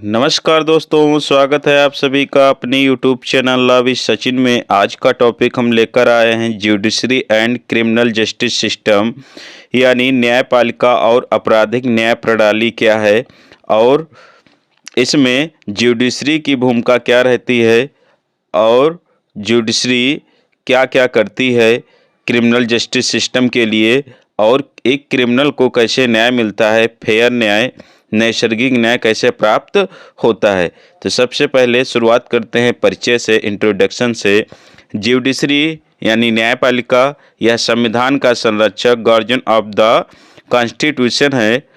नमस्कार दोस्तों, स्वागत है आप सभी का अपने YouTube channel law with Sachin में। आज का टॉपिक हम लेकर आए हैं judiciary and criminal justice system, यानी न्यायपालिका और आपराधिक न्याय प्रणाली क्या है और इसमें जुडिशरी की भूमिका क्या रहती है और जुडिशरी क्या क्या करती है क्रिमिनल जस्टिस सिस्टम के लिए, और एक क्रिमिनल को कैसे न्याय मिलता है, फेयर न्याय, नैसर्गिक न्याय कैसे प्राप्त होता है। तो सबसे पहले शुरुआत करते हैं परिचय से, इंट्रोडक्शन से। जुडिशरी यानी न्यायपालिका यह संविधान का संरक्षक, गार्जियन ऑफ द कॉन्स्टिट्यूशन है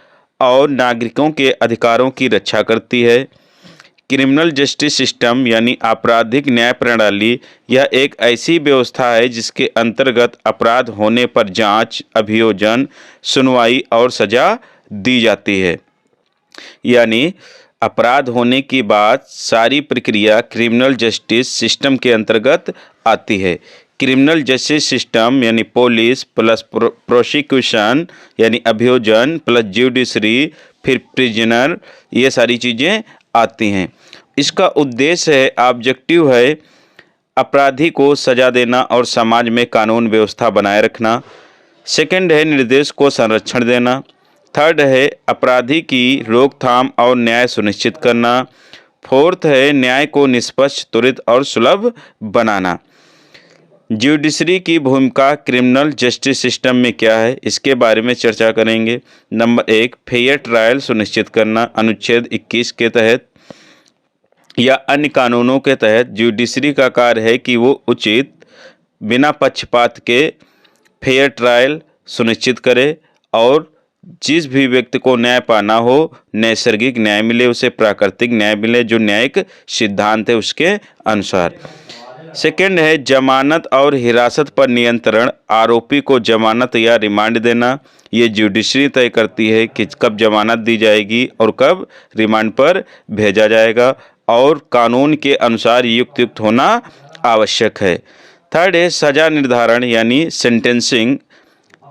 और नागरिकों के अधिकारों की रक्षा करती है। क्रिमिनल जस्टिस सिस्टम यानी आपराधिक न्याय प्रणाली यह एक ऐसी व्यवस्था है जिसके अंतर्गत अपराध होने पर जांच, अभियोजन, सुनवाई और सजा दी जाती है। यानी अपराध होने की बाद सारी प्रक्रिया क्रिमिनल जस्टिस सिस्टम के अंतर्गत आती है। क्रिमिनल जस्टिस सिस्टम यानी पुलिस प्लस प्रोसिक्यूशन यानी अभियोजन प्लस जुडिशरी फिर प्रिजनर, ये सारी चीज़ें आती हैं। इसका उद्देश्य है, ऑब्जेक्टिव है, अपराधी को सजा देना और समाज में कानून व्यवस्था बनाए रखना। सेकंड है निर्देश को संरक्षण देना। थर्ड है अपराधी की रोकथाम और न्याय सुनिश्चित करना। फोर्थ है न्याय को निष्पक्ष, त्वरित और सुलभ बनाना। जुडिशरी की भूमिका क्रिमिनल जस्टिस सिस्टम में क्या है, इसके बारे में चर्चा करेंगे। नंबर 1, फेयर ट्रायल सुनिश्चित करना। अनुच्छेद 21 के तहत या अन्य कानूनों के तहत जुडिशरी का कार्य है कि वो उचित, बिना पक्षपात के फेयर ट्रायल सुनिश्चित करे और जिस भी व्यक्ति को न्याय पाना हो, नैसर्गिक न्याय मिले, उसे प्राकृतिक न्याय मिले, जो न्यायिक सिद्धांत है उसके अनुसार। सेकंड है जमानत और हिरासत पर नियंत्रण। आरोपी को जमानत या रिमांड देना, ये जुडिशरी तय करती है कि कब जमानत दी जाएगी और कब रिमांड पर भेजा जाएगा, और कानून के अनुसार युक्त होना आवश्यक है। थर्ड है सजा निर्धारण यानी सेंटेंसिंग,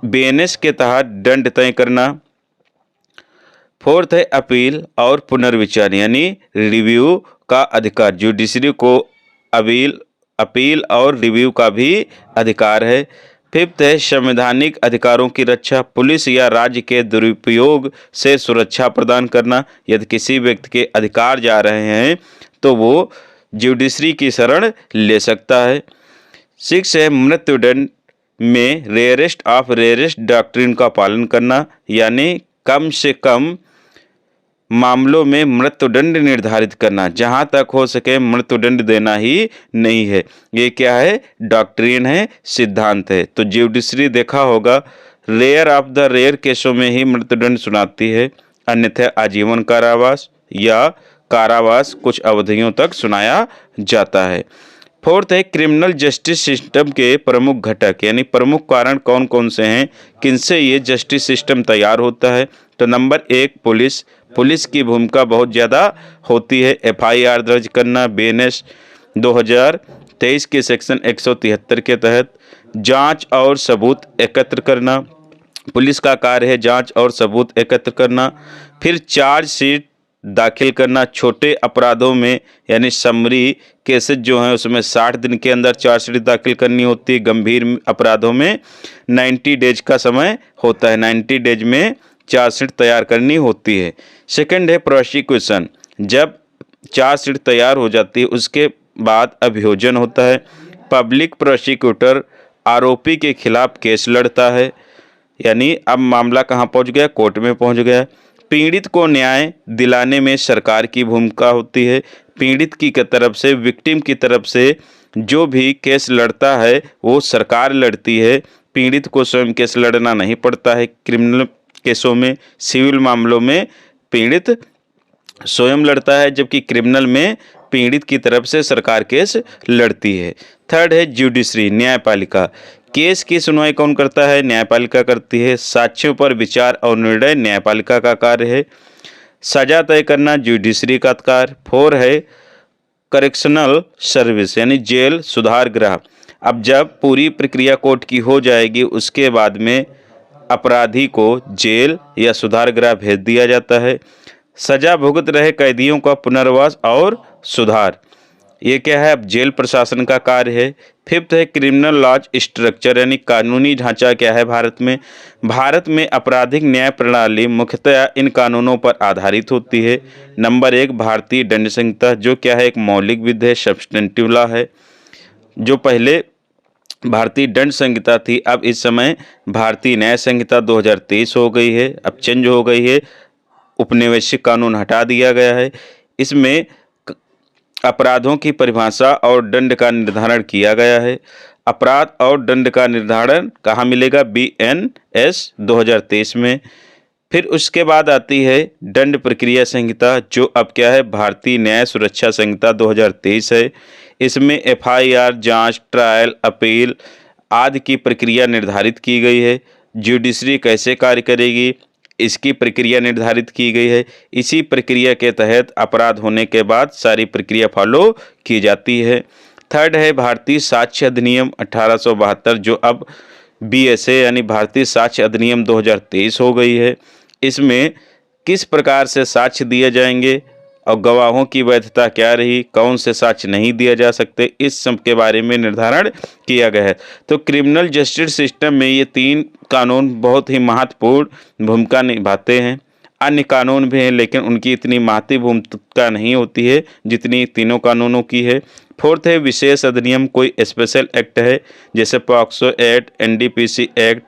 बीएनएस के तहत दंड तय करना। फोर्थ है अपील और पुनर्विचार यानी रिव्यू का अधिकार। जुडिशरी को अपील और रिव्यू का भी अधिकार है। फिफ्थ है संवैधानिक अधिकारों की रक्षा। पुलिस या राज्य के दुरुपयोग से सुरक्षा प्रदान करना। यदि किसी व्यक्ति के अधिकार जा रहे हैं तो वो जुडिशरी की शरण ले सकता है। सिक्स है मृत्युदंड में रेयरेस्ट ऑफ रेयरेस्ट डॉक्ट्रिन का पालन करना, यानी कम से कम मामलों में मृत्युदंड निर्धारित करना, जहां तक हो सके मृत्युदंड देना ही नहीं है। ये क्या है, डॉक्ट्रिन है, सिद्धांत है। तो जुडिशरी देखा होगा रेयर ऑफ द रेयर केसों में ही मृत्युदंड सुनाती है, अन्यथा आजीवन कारावास या कारावास कुछ अवधियों तक सुनाया जाता है। फोर्थ है क्रिमिनल जस्टिस सिस्टम के प्रमुख घटक यानी प्रमुख कारण कौन कौन से हैं, किनसे ये जस्टिस सिस्टम तैयार होता है। तो नंबर 1, पुलिस की भूमिका बहुत ज़्यादा होती है। एफआईआर दर्ज करना, बीएनएस 2023 के सेक्शन 173 के तहत जांच और सबूत एकत्र करना। पुलिस का कार्य है जांच और सबूत एकत्र करना। फिर चार्जशीट दाखिल करना छोटे अपराधों में, यानी समरी केसेस जो हैं उसमें 60 दिन के अंदर चार्जशीट दाखिल करनी होती है। गंभीर अपराधों में 90 डेज का समय होता है, 90 डेज में चार्जशीट तैयार करनी होती है। सेकंड है प्रोसिक्यूशन, जब चार्जशीट तैयार हो जाती है उसके बाद अभियोजन होता है। पब्लिक प्रोसिक्यूटर आरोपी के खिलाफ केस लड़ता है, यानी अब मामला कहाँ पहुँच गया, कोर्ट में पहुँच गया। पीड़ित को न्याय दिलाने में सरकार की भूमिका होती है। पीड़ित की तरफ से, विक्टिम की तरफ से जो भी केस लड़ता है वो सरकार लड़ती है। पीड़ित को स्वयं केस लड़ना नहीं पड़ता है क्रिमिनल केसों में। सिविल मामलों में पीड़ित स्वयं लड़ता है, जबकि क्रिमिनल में पीड़ित की तरफ से सरकार केस लड़ती है। थर्ड है जुडिशरी, न्यायपालिका। केस की सुनवाई कौन करता है, न्यायपालिका करती है। साक्ष्यों पर विचार और निर्णय न्यायपालिका का कार्य है। सजा तय करना जुडिशरी का कार्य। 4 है करेक्शनल सर्विस यानी जेल सुधार गृह। अब जब पूरी प्रक्रिया कोर्ट की हो जाएगी उसके बाद में अपराधी को जेल या सुधार गृह भेज दिया जाता है। सजा भुगत रहे कैदियों का पुनर्वास और सुधार। ये क्या है, अब जेल प्रशासन का कार्य है। फिफ्थ है क्रिमिनल लॉज स्ट्रक्चर, यानी कानूनी ढांचा क्या है भारत में। भारत में आपराधिक न्याय प्रणाली मुख्यतः इन कानूनों पर आधारित होती है। नंबर 1 भारतीय दंड संहिता, जो क्या है एक मौलिक विधि है, सब्सटेंटिव लॉ है। जो पहले भारतीय दंड संहिता थी, अब इस समय भारतीय न्याय संहिता 2023 हो गई है, अब चेंज हो गई है, उपनिवेशिक कानून हटा दिया गया है। इसमें अपराधों की परिभाषा और दंड का निर्धारण किया गया है। अपराध और दंड का निर्धारण कहाँ मिलेगा, BNS 2023 में। फिर उसके बाद आती है दंड प्रक्रिया संहिता, जो अब क्या है भारतीय न्याय सुरक्षा संहिता 2023 है। इसमें FIR, जांच, ट्रायल, अपील आदि की प्रक्रिया निर्धारित की गई है। जुडिशरी कैसे कार्य करेगी, इसकी प्रक्रिया निर्धारित की गई है। इसी प्रक्रिया के तहत अपराध होने के बाद सारी प्रक्रिया फॉलो की जाती है। थर्ड है भारतीय साक्ष्य अधिनियम 1872, जो अब BSA यानी भारतीय साक्ष्य अधिनियम 2023 हो गई है। इसमें किस प्रकार से साक्ष्य दिए जाएंगे और गवाहों की वैधता क्या रही, कौन से साक्ष्य नहीं दिए जा सकते, इस सब के बारे में निर्धारण किया गया है। तो क्रिमिनल जस्टिस सिस्टम में ये 3 कानून बहुत ही महत्वपूर्ण भूमिका निभाते हैं। अन्य कानून भी हैं, लेकिन उनकी इतनी महत्वपूर्ण भूमिका नहीं होती है जितनी तीनों कानूनों की है। फोर्थ है विशेष अधिनियम, कोई स्पेशल एक्ट है, जैसे POCSO act, NDPC act,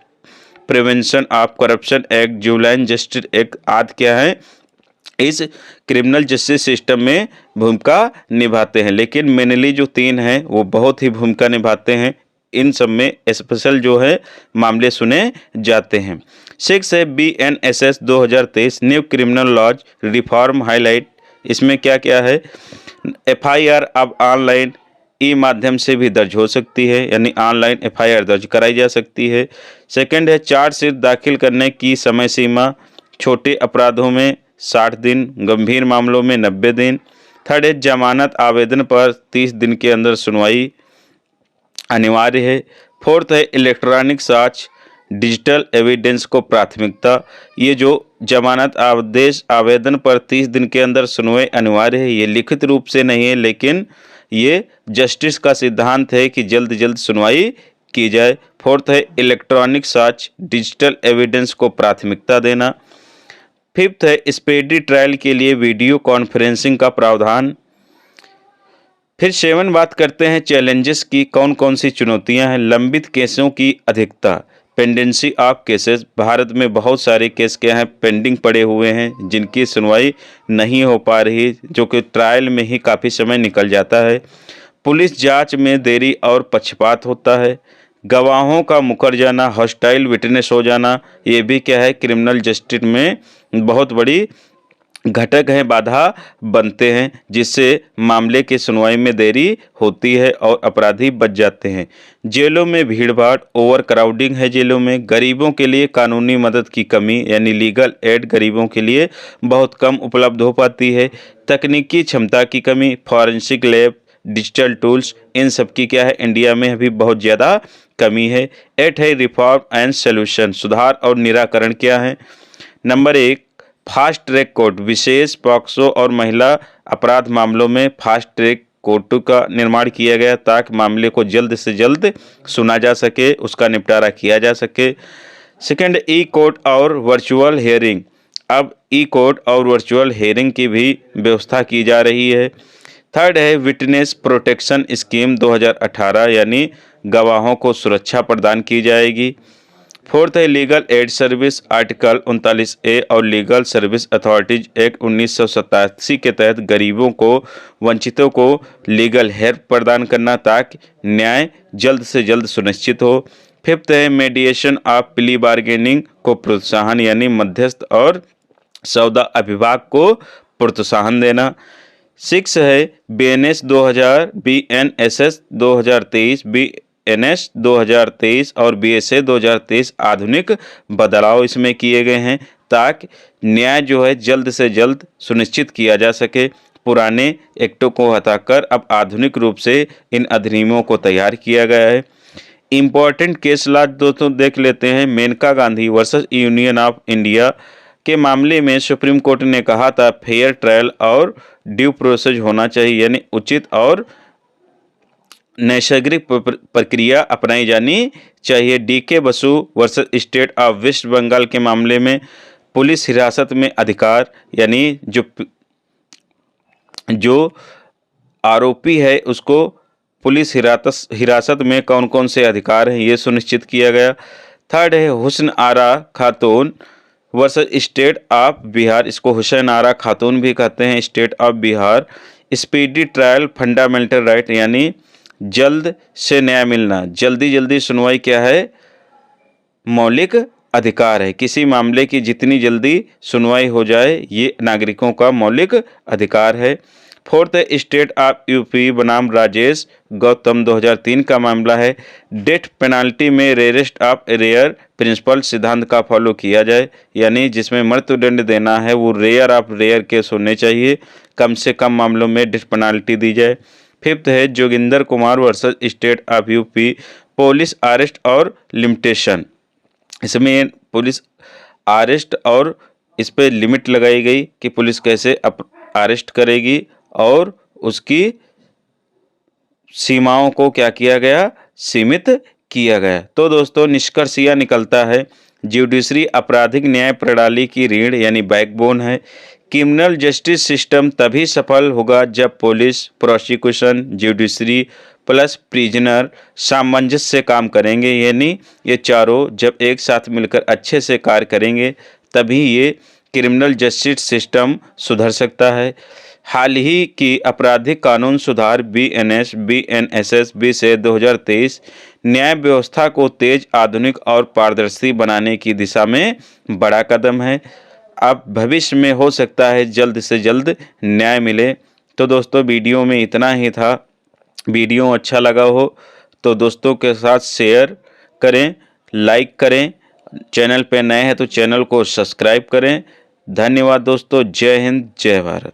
prevention of corruption act, juvenile justice act आदि क्या है इस क्रिमिनल जस्टिस सिस्टम में भूमिका निभाते हैं। लेकिन मेनली जो 3 हैं वो बहुत ही भूमिका निभाते हैं, इन सब में स्पेशल जो है मामले सुने जाते हैं। 6 है BNSS 2023 new criminal laws reform highlight. इसमें क्या क्या है, FIR अब ऑनलाइन ई माध्यम से भी दर्ज हो सकती है, यानी ऑनलाइन FIR दर्ज कराई जा सकती है। सेकंड है चार्जशीट दाखिल करने की समय सीमा, छोटे अपराधों में 60 दिन, गंभीर मामलों में 90 दिन। थर्ड है जमानत आवेदन पर 30 दिन के अंदर सुनवाई अनिवार्य है। फोर्थ है इलेक्ट्रॉनिक साक्ष्य, डिजिटल एविडेंस को प्राथमिकता। ये जो जमानत आदेश आवेदन पर 30 दिन के अंदर सुनवाई अनिवार्य है, ये लिखित रूप से नहीं है, लेकिन ये जस्टिस का सिद्धांत है कि जल्द जल्द सुनवाई की जाए। फोर्थ है इलेक्ट्रॉनिक साक्ष्य, डिजिटल एविडेंस को प्राथमिकता देना। फिफ्थ है स्पीडी ट्रायल के लिए वीडियो कॉन्फ्रेंसिंग का प्रावधान। फिर 7 बात करते हैं चैलेंजेस की, कौन कौन सी चुनौतियां हैं। लंबित केसों की अधिकता, पेंडेंसी ऑफ केसेस, भारत में बहुत सारे केस क्या हैं पेंडिंग पड़े हुए हैं जिनकी सुनवाई नहीं हो पा रही, जो कि ट्रायल में ही काफ़ी समय निकल जाता है। पुलिस जांच में देरी और पक्षपात होता है। गवाहों का मुकर जाना, हॉस्टाइल विटनेस हो जाना, ये भी क्या है क्रिमिनल जस्टिस में बहुत बड़ी घटक हैं, बाधा बनते हैं, जिससे मामले की सुनवाई में देरी होती है और अपराधी बच जाते हैं। जेलों में भीड़भाड़, ओवर क्राउडिंग है जेलों में। गरीबों के लिए कानूनी मदद की कमी, यानी लीगल एड गरीबों के लिए बहुत कम उपलब्ध हो पाती है। तकनीकी क्षमता की कमी, फॉरेंसिक लैब, डिजिटल टूल्स, इन सब की क्या है इंडिया में अभी बहुत ज़्यादा कमी है। 8 है रिफॉर्म एंड सोल्यूशन, सुधार और निराकरण क्या है। नंबर 1 फास्ट ट्रैक कोर्ट, विशेष पॉक्सो और महिला अपराध मामलों में फास्ट ट्रैक कोर्ट का निर्माण किया गया ताकि मामले को जल्द से जल्द सुना जा सके, उसका निपटारा किया जा सके। सेकंड ई कोर्ट और वर्चुअल हियरिंग, अब ई कोर्ट और वर्चुअल हियरिंग की भी व्यवस्था की जा रही है। थर्ड है विटनेस प्रोटेक्शन स्कीम 2018, यानी गवाहों को सुरक्षा प्रदान की जाएगी। फोर्थ है legal aid service, article 39A और लीगल सर्विस अथॉरिटीज एक्ट 1987 के तहत गरीबों को, वंचितों को लीगल हेल्प प्रदान करना ताकि न्याय जल्द से जल्द सुनिश्चित हो। फिफ्थ है मीडिएशन ऑफ प्ली बार्गेनिंग को प्रोत्साहन, यानी मध्यस्थ और सौदा अभिभाग को प्रोत्साहन देना। 6 है BNS 2023, BNS 2023 और BSA 2023 आधुनिक बदलाव इसमें किए गए हैं ताकि न्याय जो है जल्द से जल्द सुनिश्चित किया जा सके। पुराने एक्टों को हटाकर अब आधुनिक रूप से इन अधिनियमों को तैयार किया गया है। इम्पॉर्टेंट केस लॉ दोस्तों देख लेते हैं। Maneka Gandhi versus union of India के मामले में सुप्रीम कोर्ट ने कहा था फेयर ट्रायल और ड्यू प्रोसेस होना चाहिए, यानी उचित और नैसर्गिक प्रक्रिया अपनाई जानी चाहिए। DK Basu versus state of West Bengal के मामले में पुलिस हिरासत में अधिकार, यानी जो आरोपी है उसको पुलिस हिरासत में कौन कौन से अधिकार हैं ये सुनिश्चित किया गया। थर्ड है हुस्न आरा खातून वर्सेस स्टेट ऑफ बिहार, इसको हुसैन आरा खातून भी कहते हैं, state of Bihar. Speedy trial fundamental right, यानी जल्द से न्याय मिलना, जल्दी सुनवाई क्या है, मौलिक अधिकार है। किसी मामले की जितनी जल्दी सुनवाई हो जाए ये नागरिकों का मौलिक अधिकार है। फोर्थ है स्टेट ऑफ यूपी बनाम राजेश गौतम 2003 का मामला है। डेथ पेनाल्टी में रेयरेस्ट ऑफ रेयर प्रिंसिपल सिद्धांत का फॉलो किया जाए, यानी जिसमें मृत्युदंड देना है वो रेयर ऑफ रेयर केस होने चाहिए, कम से कम मामलों में डेथ पेनाल्टी दी जाए। फिफ्थ है Joginder Kumar versus state of UP police arrest और लिमिटेशन, इसमें पुलिस अरेस्ट और इस पर लिमिट लगाई गई कि पुलिस कैसे अरेस्ट करेगी और उसकी सीमाओं को क्या किया गया, सीमित किया गया। तो दोस्तों निष्कर्ष यह निकलता है ज्यूडिशरी आपराधिक न्याय प्रणाली की रीढ़ यानी बैकबोन है। क्रिमिनल जस्टिस सिस्टम तभी सफल होगा जब police, prosecution, judiciary plus prisoner सामंजस्य से काम करेंगे, यानी ये चारों जब एक साथ मिलकर अच्छे से कार्य करेंगे तभी ये क्रिमिनल जस्टिस सिस्टम सुधर सकता है। हाल ही की आपराधिक कानून सुधार BNSS बी से 2023 न्याय व्यवस्था को तेज, आधुनिक और पारदर्शी बनाने की दिशा में बड़ा कदम है। अब भविष्य में हो सकता है जल्द से जल्द न्याय मिले। तो दोस्तों वीडियो में इतना ही था। वीडियो अच्छा लगा हो तो दोस्तों के साथ शेयर करें, लाइक करें, चैनल पे नए हैं तो चैनल को सब्सक्राइब करें। धन्यवाद दोस्तों, जय हिंद, जय भारत।